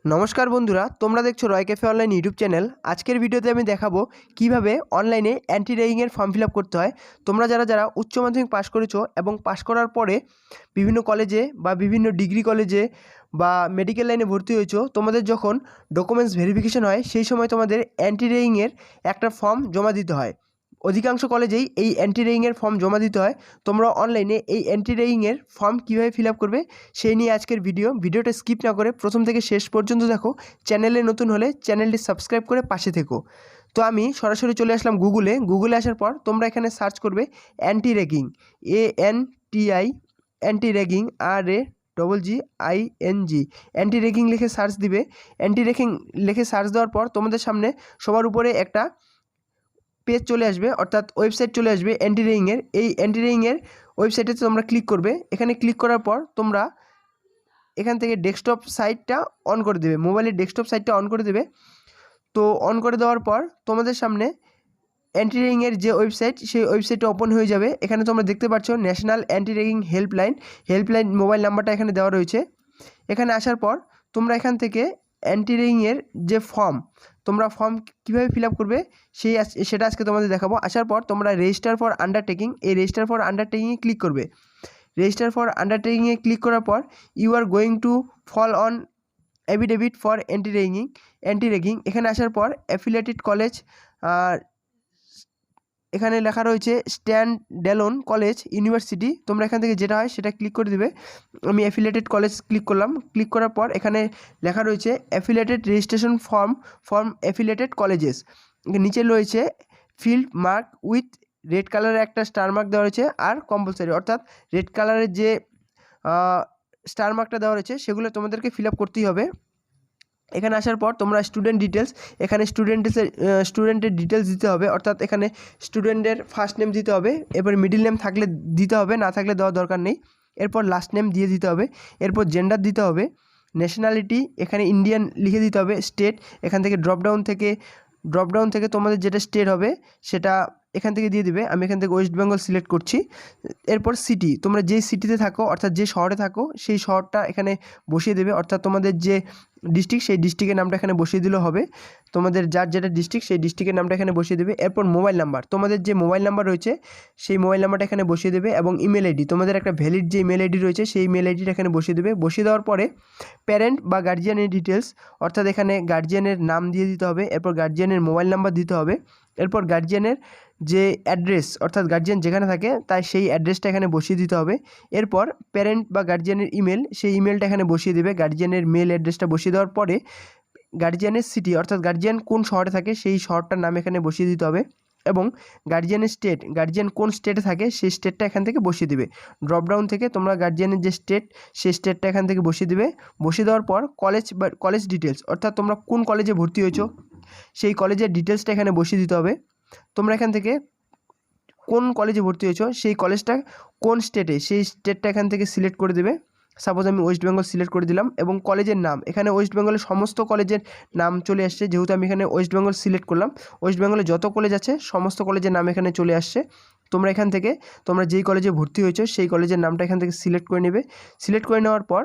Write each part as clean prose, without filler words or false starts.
নমস্কার বন্ধুরা, তোমরা দেখছো রয় ক্যাফে অনলাইন ইউটিউব চ্যানেল। আজকের ভিডিওতে আমি দেখাবো কিভাবে অনলাইনে অ্যান্টি র্যাগিংয়ের ফর্ম ফিল আপ করতে হয়। তোমরা যারা উচ্চ মাধ্যমিক পাশ করেছো এবং পাশ করার পরে বিভিন্ন কলেজে বা বিভিন্ন ডিগ্রি কলেজে বা মেডিকেল লাইনে ভর্তি হয়েছো, তোমাদের যখন ডকুমেন্টস ভেরিফিকেশন হয় সেই সময় তোমাদের অ্যান্টি র্যাগিংয়ের একটা ফর্ম জমা দিতে হয়। অধিকাংশ কলেজেই এই অ্যান্টি র্যাগিংয়ের ফর্ম জমা দিতে হয়। তোমরা অনলাইনে এই অ্যান্টি র্যাগিংয়ের ফর্ম কীভাবে ফিল আপ করবে সেই নিয়ে আজকের ভিডিওটা স্কিপ না করে প্রথম থেকে শেষ পর্যন্ত দেখো। চ্যানেলে নতুন হলে চ্যানেলটি সাবস্ক্রাইব করে পাশে থেকো। তো আমি সরাসরি চলে আসলাম গুগলে আসার পর তোমরা এখানে সার্চ করবে anti ragging, ANTI anti ragging, RAGGING, anti ragging লিখে সার্চ দিবে। অ্যান্টি র্যাগিং লিখে সার্চ দেওয়ার পর তোমাদের সামনে সবার উপরে একটা পেজ চলে আসবে, অর্থাৎ ওয়েবসাইট চলে আসবে অ্যান্টি র্যাগিংয়ের। এই অ্যান্টি র্যাগিংয়ের ওয়েবসাইটে তোমরা ক্লিক করবে। এখানে ক্লিক করার পর তোমরা এখান থেকে ডেস্কটপ সাইটটা অন করে দেবে, মোবাইলের ডেস্কটপ সাইটটা অন করে দেবে। তো অন করে দেওয়ার পর তোমাদের সামনে অ্যান্টি র্যাগিংয়ের যে ওয়েবসাইট, সেই ওয়েবসাইটটা ওপেন হয়ে যাবে। এখানে তোমরা দেখতে পাচ্ছ national anti ragging helpline mobile নাম্বারটা এখানে দেওয়া রয়েছে। এখানে আসার পর তোমরা এখান থেকে অ্যান্টি র্যাগিংয়ের যে ফর্ম, তোমরা ফর্ম কীভাবে ফিল আপ করবে সেটা আজকে তোমাদের দেখাবো। আসার পর তোমরা রেজিস্টার ফর আন্ডারটেকিং, এই রেজিস্টার ফর আন্ডারটেকিংয়ে ক্লিক করবে। রেজিস্টার ফর আন্ডারটেকিংয়ে ক্লিক করার পর you are going to fall on affidavit for anti ragging. এখানে আসার পর অ্যাফিলিয়েটেড কলেজ, এখানে লেখা রয়েছে স্ট্যান্ডঅ্যালোন কলেজ ইউনিভার্সিটি। তোমরা এখান থেকে যেটা হয় সেটা ক্লিক করে দেবে। আমি অ্যাফিলিয়েটেড কলেজ ক্লিক করলাম। ক্লিক করার পর এখানে লেখা রয়েছে affiliated registration form affiliated colleges. নিচে রয়েছে ফিল্ড মার্ক উইথ রেড কালারের একটা স্টার মার্ক দেওয়া রয়েছে আর কম্পালসারি, অর্থাৎ রেড কালারের যে স্টার মার্কটা দেওয়া রয়েছে সেগুলো তোমাদেরকে ফিল আপ করতেই হবে। এখানে আসার পর তোমরা স্টুডেন্ট ডিটেলস, এখানে স্টুডেন্টের ডিটেলস দিতে হবে, অর্থাৎ এখানে স্টুডেন্টের ফার্স্ট নেম দিতে হবে, এরপর মিডিল নেম থাকলে দিতে হবে, না থাকলে দেওয়ার দরকার নেই। এরপর লাস্ট নেম দিয়ে দিতে হবে। এরপর জেন্ডার দিতে হবে। ন্যাশনালিটি এখানে ইন্ডিয়ান লিখে দিতে হবে। স্টেট এখান থেকে ড্রপডাউন থেকে তোমাদের যেটা স্টেট হবে সেটা এখান থেকে দিয়ে দিবে। আমি এখান থেকে ওয়েস্ট বেঙ্গল সিলেক্ট করছি। এরপর সিটি, তোমরা যেই সিটিতে থাকো অর্থাৎ যে শহরে থাকো সেই শহরটা এখানে বসিয়ে দেবে, অর্থাৎ তোমাদের যে ডিস্ট্রিক্ট সেই ডিস্ট্রিক্টের নামটা এখানে বসিয়ে দিলেও হবে। তোমাদের যার যেটা ডিস্ট্রিক্ট সেই ডিস্ট্রিক্টের নামটা এখানে বসিয়ে দেবে। এরপর মোবাইল নাম্বার, তোমাদের যে মোবাইল নাম্বার রয়েছে সেই মোবাইল নাম্বারটা এখানে বসিয়ে দেবে এবং ইমেল আইডি, তোমাদের একটা ভ্যালিড যে ইমেল আইডি রয়েছে সেই ইমেল আইডিটা এখানে বসিয়ে দেবে। বসিয়ে দেওয়ার পরে প্যারেন্ট বা গার্জিয়ানের ডিটেলস, অর্থাৎ এখানে গার্জিয়ানের নাম দিয়ে দিতে হবে। এরপর গার্জিয়ানের মোবাইল নাম্বার দিতে হবে। এরপর গার্জিয়ানের যে অ্যাড্রেস, অর্থাৎ গার্জিয়ান যেখানে থাকে তাই সেই অ্যাড্রেসটা এখানে বসিয়ে দিতে হবে। এরপর প্যারেন্ট বা গার্জিয়ানের ইমেল, সেই ইমেলটা এখানে বসিয়ে দেবে। গার্জিয়ানের মেল অ্যাড্রেসটা বসিয়ে দেওয়ার পরে গার্জিয়ানের সিটি, অর্থাৎ গার্জিয়ান কোন শহরে থাকে সেই শহরটার নাম এখানে বসিয়ে দিতে হবে। এবং গার্জিয়ানের স্টেট, গার্জিয়ান কোন স্টেটে থাকে সেই স্টেটটা এখান থেকে বসিয়ে দেবে। ড্রপডাউন থেকে তোমরা গার্জিয়ানের যে স্টেট সেই স্টেটটা এখান থেকে বসিয়ে দেবে। বসিয়ে দেওয়ার পর কলেজ ডিটেলস, অর্থাৎ তোমরা কোন কলেজে ভর্তি হয়েছো সেই কলেজের ডিটেলসটা এখানে বসিয়ে দিতে হবে। তোমরা এখান থেকে কোন কলেজে ভর্তি হয়েছো সেই কলেজটা কোন স্টেটে সেই স্টেটটা এখান থেকে সিলেক্ট করে দেবে। সাপোজ আমি ওয়েস্ট বেঙ্গল সিলেক্ট করে দিলাম এবং কলেজের নাম, এখানে ওয়েস্ট বেঙ্গলের সমস্ত কলেজের নাম চলে আসছে, যেহেতু আমি এখানে ওয়েস্ট বেঙ্গল সিলেক্ট করলাম। ওয়েস্ট বেঙ্গলে যত কলেজ আছে সমস্ত কলেজের নাম এখানে চলে আসছে। তোমরা এখান থেকে তোমরা যেই কলেজে ভর্তি হয়েছো সেই কলেজের নামটা এখান থেকে সিলেক্ট করে নেবে। সিলেক্ট করে নেওয়ার পর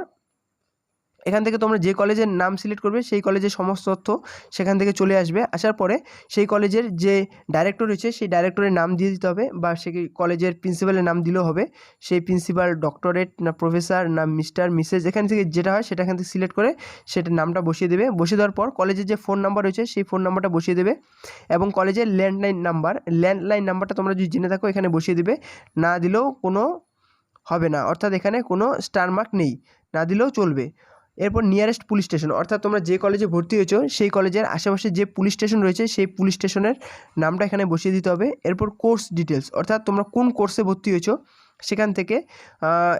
এখান থেকে তোমরা যে কলেজের নাম সিলেক্ট করবে সেই কলেজের সমস্ত তথ্য সেখান থেকে চলে আসবে। আসার পরে সেই কলেজের যে ডাইরেক্টর রয়েছে সেই ডাইরেক্টরের নাম দিয়ে দিতে হবে, বা সেই কলেজের প্রিন্সিপালের নাম দিলেও হবে। সেই প্রিন্সিপাল ডক্টরেট না প্রফেসর না মিস্টার মিসেস, এখান থেকে যেটা হয় সেটা এখান থেকে সিলেক্ট করে সেটার নামটা বসিয়ে দেবে। বসিয়ে দেওয়ার পর কলেজের যে ফোন নাম্বার রয়েছে সেই ফোন নাম্বারটা বসিয়ে দেবে এবং কলেজের ল্যান্ডলাইন নাম্বারটা তোমরা যদি জেনে থাকো এখানে বসিয়ে দেবে। না দিলেও কোনো হবে না, অর্থাৎ এখানে কোনো স্টার মার্ক নেই, না দিলেও চলবে। এরপর নিয়ারেস্ট পুলিশ স্টেশন, অর্থাৎ তোমরা যে কলেজে ভর্তি হয়েছো সেই কলেজের আশেপাশে যে পুলিশ স্টেশন রয়েছে সেই পুলিশ স্টেশনের নামটা এখানে বসিয়ে দিতে হবে। এরপর কোর্স ডিটেলস, অর্থাৎ তোমরা কোন কোর্সে ভর্তি হয়েছো সেখান থেকে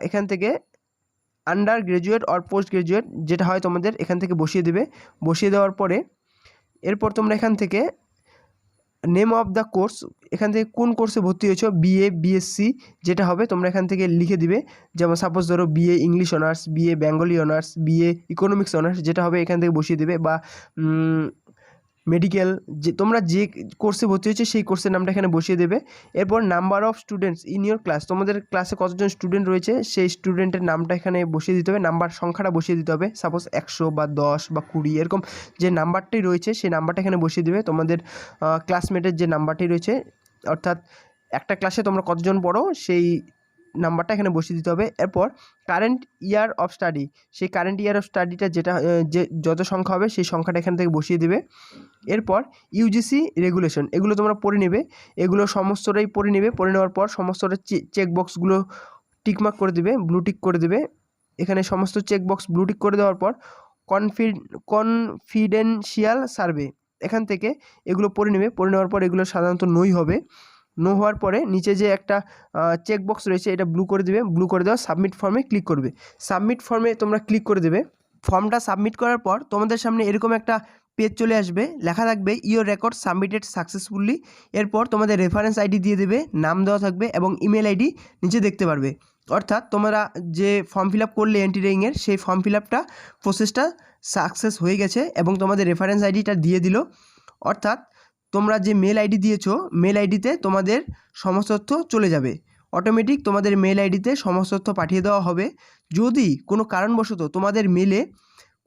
এখান থেকে under graduate or post graduate যেটা হয় তোমাদের এখান থেকে বসিয়ে দেবে। বসিয়ে দেওয়ার পরে এরপর তোমরা এখান থেকে নেম অফ দ্য কোর্স, এখান থেকে কোন কোর্সে ভর্তি হয়েছো, বিএ বিএসসি যেটা হবে তোমরা এখান থেকে লিখে দিবে। যেমন সাপোজ ধরো BA English honours, BA Bengali honours, BA economics honours যেটা হবে এখান থেকে বসিয়ে দেবে। বা মেডিকেল, যে তোমরা যে কোর্সে ভর্তি হয়েছে সেই কোর্সের নামটা এখানে বসিয়ে দেবে। এরপর number of students in your class, তোমাদের ক্লাসে কতজন স্টুডেন্ট রয়েছে সেই স্টুডেন্টের নামটা এখানে বসিয়ে দিতে হবে, নাম্বার সংখ্যাটা বসিয়ে দিতে হবে। সাপোজ 100 বা 10 বা 20 এরকম যে নাম্বারটাই রয়েছে সেই নাম্বারটা এখানে বসিয়ে দেবে। তোমাদের ক্লাসমেটের যে নাম্বারটি রয়েছে, অর্থাৎ একটা ক্লাসে তোমরা কতজন পড়ো সেই নাম্বারটা এখানে বসিয়ে দিতে হবে। এরপর কারেন্ট ইয়ার অফ স্টাডি, সেই কারেন্ট ইয়ার অফ স্টাডিটা যেটা যে যত সংখ্যা হবে সেই সংখ্যাটা এখান থেকে বসিয়ে দেবে। এরপর ইউজিসি রেগুলেশন, এগুলো তোমরা পড়ে নেবে, এগুলো সমস্তটাই পড়ে নেবে। পড়ে নেওয়ার পর সমস্তটা চেকবক্সগুলো টিকমার্ক করে দেবে, ব্লু টিক করে দেবে। এখানে সমস্ত চেকবক্স ব্লু টিক করে দেওয়ার পর কনফিডেন্সিয়াল সার্ভে, এখান থেকে এগুলো পড়ে নেবে। পড়ে নেওয়ার পর এগুলো সাধারণত নই হবে। নো হওয়ার পরে নিচে যে একটা চেকবক্স রয়েছে এটা ব্লু করে দেবে, ব্লু করে দেওয়া সাবমিট ফর্মে ক্লিক করবে। সাবমিট ফর্মে তোমরা ক্লিক করে দেবে। ফর্মটা সাবমিট করার পর তোমাদের সামনে এরকম একটা পেজ চলে আসবে, লেখা থাকবে ইওর রেকর্ড সাবমিটেড সাকসেসফুলি। এরপর তোমাদের রেফারেন্স আইডি দিয়ে দেবে, নাম দেওয়া থাকবে এবং ইমেল আইডি নিচে দেখতে পারবে। অর্থাৎ তোমরা যে ফর্ম ফিল আপ করলে এন্ট্রিংয়ের সেই ফর্ম ফিল আপটা প্রসেসটা সাকসেস হয়ে গেছে এবং তোমাদের রেফারেন্স আইডিটা দিয়ে দিল। অর্থাৎ তোমরা যে মেল আইডি দিয়েছো মেল আইডিতে তোমাদের সমস্ত তথ্য চলে যাবে, অটোমেটিক তোমাদের মেল আইডিতে সমস্ত তথ্য পাঠিয়ে দেওয়া হবে। যদি কোনো কারণবশত তোমাদের মেলে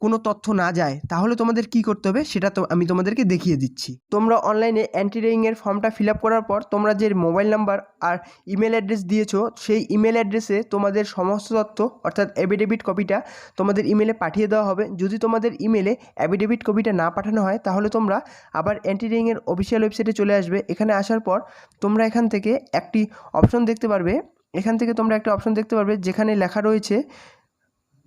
কোনো তথ্য না যায় তাহলে তোমাদের কি করতে হবে সেটা তো আমি তোমাদেরকে দেখিয়ে দিচ্ছি। তোমরা অনলাইনে এন্ট্রিংয়ের ফর্মটা ফিল আপ করার পর তোমরা যে মোবাইল নাম্বার আর ইমেল অ্যাড্রেস দিয়েছো সেই ইমেল অ্যাড্রেসে তোমাদের সমস্ত তথ্য অর্থাৎ অ্যাফিডেভিট কপিটা তোমাদের ইমেলে পাঠিয়ে দেওয়া হবে। যদি তোমাদের ইমেলে অ্যাফিডেভিট কপিটা না পাঠানো হয় তাহলে তোমরা আবার এন্ট্রিংয়ের অফিসিয়াল ওয়েবসাইটে চলে আসবে। এখানে আসার পর তোমরা এখান থেকে একটি অপশন দেখতে পারবে, যেখানে লেখা রয়েছে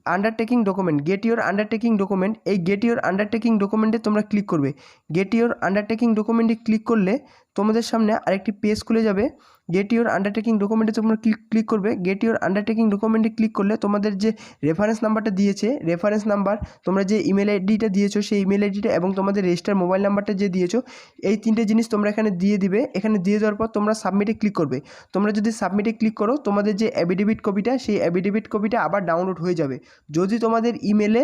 undertaking document, gate your undertaking document. এই গেট ইওর আন্ডারটেকিং ডকুমেন্টে তোমরা ক্লিক করবে। গেট ইওর আন্ডারটেকিং ডকুমেন্টে ক্লিক করলে তোমাদের সামনে আরেকটি পেজ খুলে যাবে। গেট ইওর আন্ডারটেকিং ডকুমেন্টে তোমরা ক্লিক করবে। গেট ইওর আন্ডারটেকিং ডকুমেন্টে ক্লিক করলে তোমাদের যে রেফারেন্স নাম্বারটা দিয়েছে, রেফারেন্স নাম্বার, তোমরা যে ইমেল আইডিটা দিয়েছো সেই ইমেল আইডিটা এবং তোমাদের রেজিস্টার মোবাইল নাম্বারটা যে দিয়েছো, এই তিনটে জিনিস তোমরা এখানে দিয়ে দিবে। এখানে দিয়ে দেওয়ার পর তোমরা সাবমিটে ক্লিক করবে। তোমরা যদি সাবমিটে ক্লিক করো তোমাদের যে অ্যাফিডেভিট কপিটা সেই অ্যাফিডেভিট কপিটা আবার ডাউনলোড হয়ে যাবে। যদি তোমাদের ইমেলে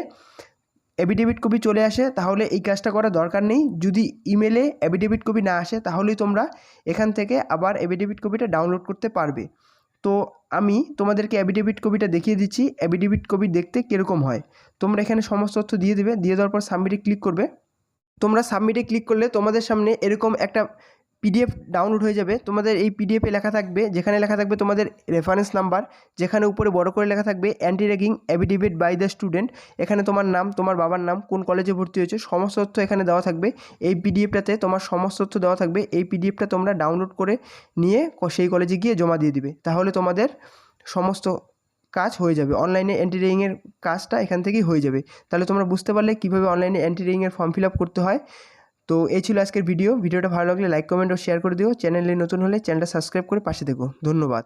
অ্যাফিডেভিট কপি চলে আসে তাহলে এই কাজটা করার দরকার নেই। যদি ইমেলে অ্যাফিডেভিট কপি না আসে তাহলেই তোমরা এখান থেকে আবার অ্যাফিডেভিট কপিটা ডাউনলোড করতে পারবে। তো আমি তোমাদেরকে অ্যাফিডেভিট কপিটা দেখিয়ে দিচ্ছি, অ্যাফিডেভিট কপি দেখতে কীরকম হয়। তোমরা এখানে সমস্ত তথ্য দিয়ে দেবে, দিয়ে দেওয়ার পর সাবমিটে ক্লিক করবে। তোমরা সাবমিটে ক্লিক করলে তোমাদের সামনে এরকম একটা পিডিএফ ডাউনলোড হয়ে যাবে। তোমাদের এই পিডিএফে লেখা থাকবে, যেখানে লেখা থাকবে তোমাদের রেফারেন্স নাম্বার, যেখানে উপরে বড় করে লেখা থাকবে anti ragging affidavit by the student. এখানে তোমার নাম, তোমার বাবার নাম, কোন কলেজে ভর্তি হয়েছে সমস্ত তথ্য এখানে দেওয়া থাকবে। এই পিডিএফটাতে তোমার সমস্ত তথ্য দেওয়া থাকবে। এই পিডিএফটা তোমরা ডাউনলোড করে নিয়ে সেই কলেজে গিয়ে জমা দিয়ে দিবে, তাহলে তোমাদের সমস্ত কাজ হয়ে যাবে। অনলাইনে এন্ট্রিংয়ের কাজটা এখান থেকেই হয়ে যাবে। তাহলে তোমরা বুঝতে পারলে কীভাবে অনলাইনে এন্ট্রিংয়ের ফর্ম ফিল আপ করতে হয়। তো এই ছিল আজকের ভিডিওটা ভালো লাগলে লাইক, কমেন্ট ও শেয়ার করে দিও। চ্যানেলে নতুন হলে চ্যানেলটা সাবস্ক্রাইব করে পাশে থেকো। ধন্যবাদ।